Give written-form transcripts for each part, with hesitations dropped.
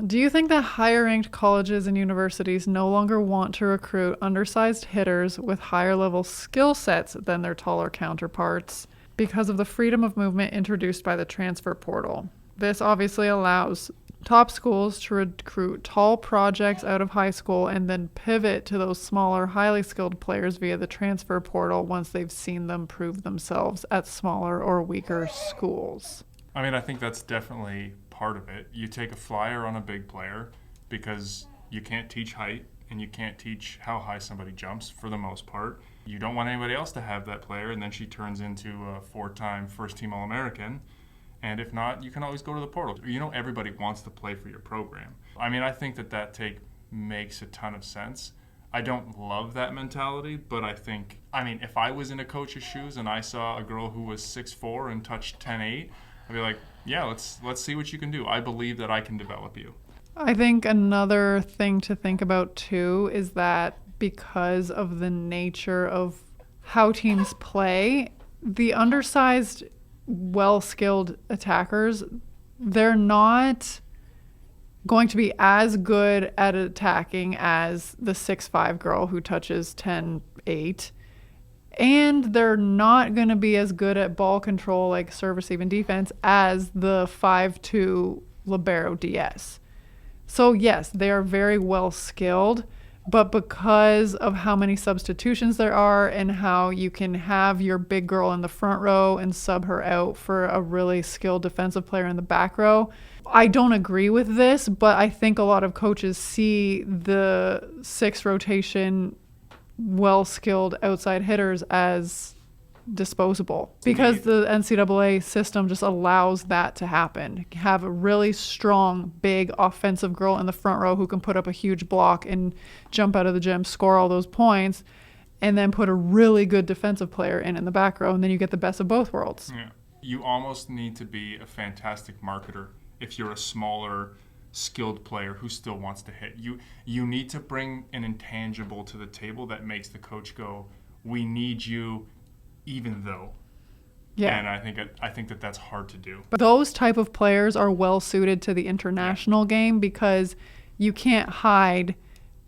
Do you think that higher ranked colleges and universities no longer want to recruit undersized hitters with higher level skill sets than their taller counterparts because of the freedom of movement introduced by the transfer portal? This obviously allows top schools to recruit tall projects out of high school and then pivot to those smaller, highly skilled players via the transfer portal once they've seen them prove themselves at smaller or weaker schools. I mean, I think that's definitely part of it. You take a flyer on a big player because you can't teach height and you can't teach how high somebody jumps for the most part. You don't want anybody else to have that player, and then she turns into a 4-time first-team All-American. And if not, you can always go to the portal. You know, everybody wants to play for your program. I mean, I think that take makes a ton of sense. I don't love that mentality, but I mean, if I was in a coach's shoes and I saw a girl who was 6'4" and touched 10'8", I'd be like, yeah, let's see what you can do. I believe that I can develop you. I think another thing to think about too is that because of the nature of how teams play, the undersized, well-skilled attackers, they're not going to be as good at attacking as the 6'5" girl who touches 10'8". And they're not going to be as good at ball control, like service, even defense, as the 5'2" libero DS. So yes, they are very well skilled, but because of how many substitutions there are and how you can have your big girl in the front row and sub her out for a really skilled defensive player in the back row, I don't agree with this, but I think a lot of coaches see the 6 rotation well-skilled outside hitters as disposable because the NCAA system just allows that to happen. Have a really strong, big offensive girl in the front row who can put up a huge block and jump out of the gym, score all those points, and then put a really good defensive player in the back row, and then you get the best of both worlds. Yeah. You almost need to be a fantastic marketer if you're a smaller, skilled player who still wants to hit. You need to bring an intangible to the table that makes the coach go, we need you even though. Yeah. And I think that's hard to do. But those type of players are well suited to the international game because you can't hide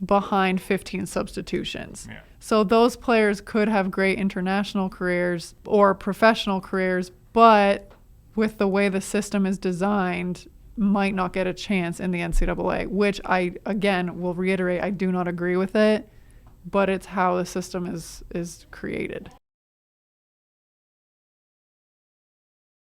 behind 15 substitutions. Yeah. So those players could have great international careers or professional careers, but with the way the system is designed, might not get a chance in the NCAA, which I, again, will reiterate, I do not agree with it, but it's how the system is created.